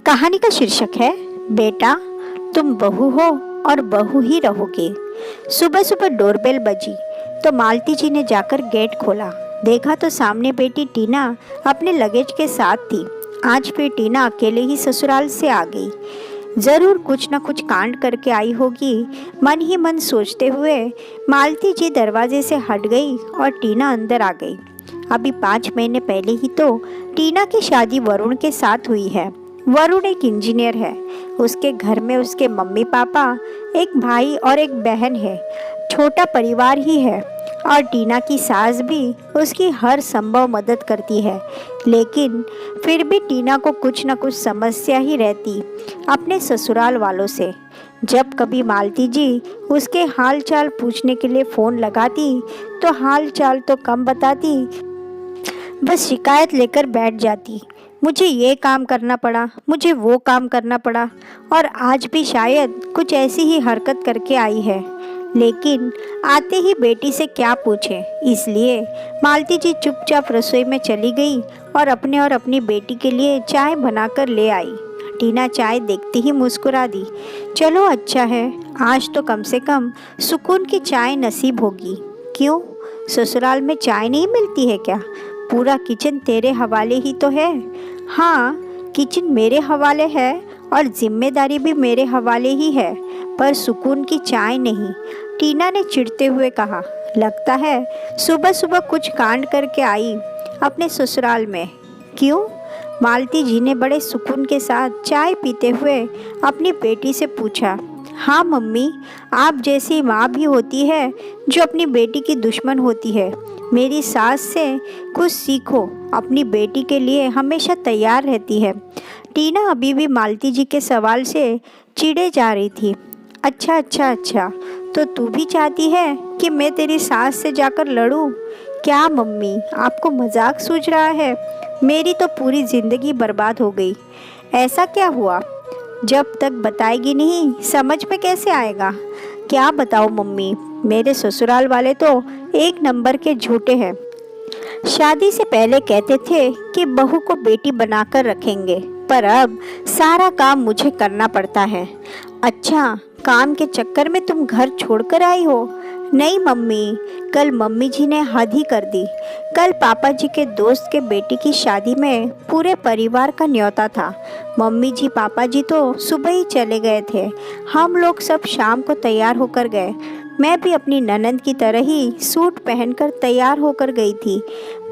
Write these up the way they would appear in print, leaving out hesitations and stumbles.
कहानी का शीर्षक है बेटा, तुम बहू हो और बहू ही रहोगे। सुबह सुबह डोरबेल बजी तो मालती जी ने जाकर गेट खोला। देखा तो सामने बेटी टीना अपने लगेज के साथ थी। आज फिर टीना अकेले ही ससुराल से आ गई। जरूर कुछ न कुछ कांड करके आई होगी, मन ही मन सोचते हुए मालती जी दरवाजे से हट गई और टीना अंदर आ गई। अभी 5 महीने पहले ही तो टीना की शादी वरुण के साथ हुई है। वरुण एक इंजीनियर है। उसके घर में उसके मम्मी पापा, एक भाई और एक बहन है। छोटा परिवार ही है और टीना की सास भी उसकी हर संभव मदद करती है। लेकिन फिर भी टीना को कुछ न कुछ समस्या ही रहती अपने ससुराल वालों से। जब कभी मालती जी उसके हाल चाल पूछने के लिए फ़ोन लगाती तो हाल चाल तो कम बताती, बस शिकायत लेकर बैठ जाती। मुझे ये काम करना पड़ा, मुझे वो काम करना पड़ा, और आज भी शायद कुछ ऐसी ही हरकत करके आई है। लेकिन आते ही बेटी से क्या पूछे, इसलिए मालती जी चुपचाप रसोई में चली गई और अपनी बेटी के लिए चाय बनाकर ले आई। टीना चाय देखते ही मुस्कुरा दी। चलो अच्छा है, आज तो कम से कम सुकून की चाय नसीब होगी। क्यों, ससुराल में चाय नहीं मिलती है क्या? पूरा किचन तेरे हवाले ही तो है। हाँ, किचन मेरे हवाले है और जिम्मेदारी भी मेरे हवाले ही है, पर सुकून की चाय नहीं, टीना ने चिढ़ते हुए कहा। लगता है सुबह सुबह कुछ कांड करके आई अपने ससुराल में। क्यों? मालती जी ने बड़े सुकून के साथ चाय पीते हुए अपनी बेटी से पूछा। हाँ मम्मी, आप जैसी माँ भी होती है जो अपनी बेटी की दुश्मन होती है। मेरी सास से कुछ सीखो, अपनी बेटी के लिए हमेशा तैयार रहती है। टीना अभी भी मालती जी के सवाल से चिढ़े जा रही थी। अच्छा, तो तू भी चाहती है कि मैं तेरी सास से जाकर लड़ूं? क्या मम्मी, आपको मजाक सूझ रहा है? मेरी तो पूरी ज़िंदगी बर्बाद हो गई। ऐसा क्या हुआ? जब तक बताएगी नहीं समझ में कैसे आएगा? क्या बताओ मम्मी, मेरे ससुराल वाले तो एक नंबर के झूठे हैं। शादी से पहले कहते थे कि बहू को बेटी बनाकर रखेंगे, पर अब सारा काम मुझे करना पड़ता है। अच्छा, काम के चक्कर में तुम घर छोड़कर आई हो? नहीं मम्मी, कल मम्मी जी ने हद ही कर दी। कल पापा जी के दोस्त के बेटी की शादी में पूरे परिवार का न्योता था। मम्मी जी पापा जी तो सुबह ही चले गए थे। हम लोग सब शाम को तैयार होकर गए। मैं भी अपनी ननंद की तरह ही सूट पहनकर तैयार होकर गई थी,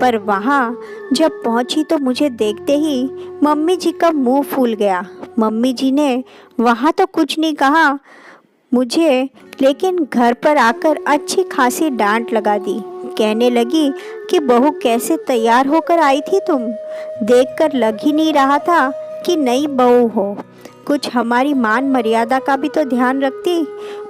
पर वहाँ जब पहुँची तो मुझे देखते ही मम्मी जी का मुंह फूल गया। मम्मी जी ने वहाँ तो कुछ नहीं कहा मुझे, लेकिन घर पर आकर अच्छी खासी डांट लगा दी। कहने लगी कि बहू कैसे तैयार होकर आई थी तुम? देखकर लग ही नहीं रहा था कि नई बहू हो। कुछ हमारी मान मर्यादा का भी तो ध्यान रखती।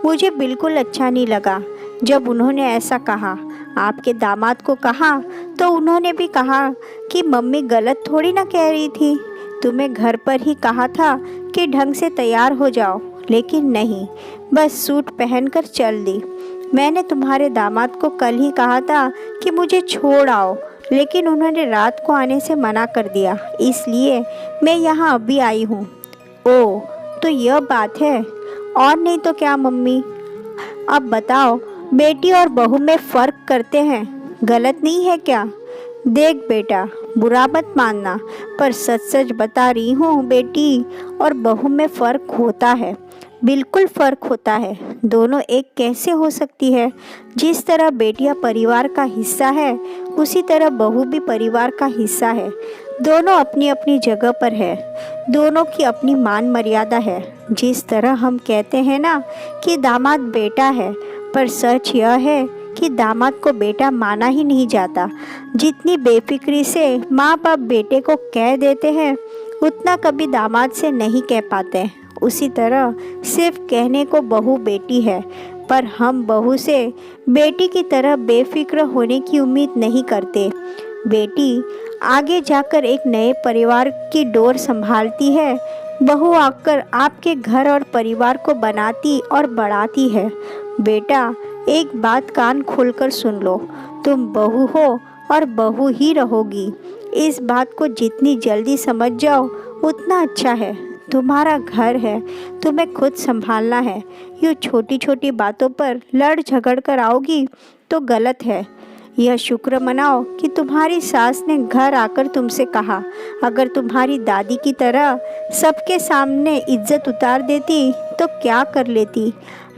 मुझे बिल्कुल अच्छा नहीं लगा जब उन्होंने ऐसा कहा। आपके दामाद को कहा तो उन्होंने भी कहा कि मम्मी गलत थोड़ी ना कह रही थी। तुम्हें घर पर ही कहा था कि ढंग से तैयार हो जाओ, लेकिन नहीं, बस सूट पहनकर चल दी। मैंने तुम्हारे दामाद को कल ही कहा था कि मुझे छोड़ आओ, लेकिन उन्होंने रात को आने से मना कर दिया, इसलिए मैं यहाँ अभी आई हूँ। ओह, तो यह बात है। और नहीं तो क्या मम्मी। अब बताओ, बेटी और बहू में फ़र्क करते हैं, गलत नहीं है क्या? देख बेटा, बुरा मत मानना, पर सच सच बता रही हूँ, बेटी और बहू में फ़र्क होता है। बिल्कुल फ़र्क होता है। दोनों एक कैसे हो सकती है? जिस तरह बेटियां परिवार का हिस्सा है, उसी तरह बहू भी परिवार का हिस्सा है। दोनों अपनी अपनी जगह पर है। दोनों की अपनी मान मर्यादा है। जिस तरह हम कहते हैं ना कि दामाद बेटा है, पर सच यह है कि दामाद को बेटा माना ही नहीं जाता। जितनी बेफिक्री से माँ बाप बेटे को कह देते हैं, उतना कभी दामाद से नहीं कह पाते। उसी तरह सिर्फ कहने को बहू बेटी है, पर हम बहू से बेटी की तरह बेफिक्र होने की उम्मीद नहीं करते। बेटी आगे जाकर एक नए परिवार की डोर संभालती है, बहू आकर आपके घर और परिवार को बनाती और बढ़ाती है। बेटा, एक बात कान खोलकर सुन लो, तुम बहू हो और बहू ही रहोगी। इस बात को जितनी जल्दी समझ जाओ उतना अच्छा है। तुम्हारा घर है, तुम्हें खुद संभालना है। यूँ छोटी छोटी बातों पर लड़ झगड़ कर आओगी तो गलत है। यह शुक्र मनाओ कि तुम्हारी सास ने घर आकर तुमसे कहा। अगर तुम्हारी दादी की तरह सबके सामने इज्जत उतार देती तो क्या कर लेती।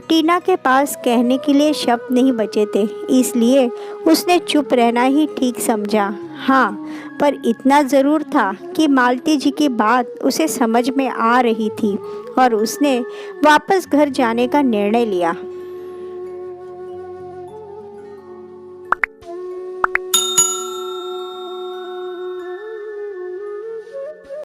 टीना के पास कहने के लिए शब्द नहीं बचे थे, इसलिए उसने चुप रहना ही ठीक समझा। हाँ, पर इतना ज़रूर था कि मालती जी की बात उसे समझ में आ रही थी और उसने वापस घर जाने का निर्णय लिया।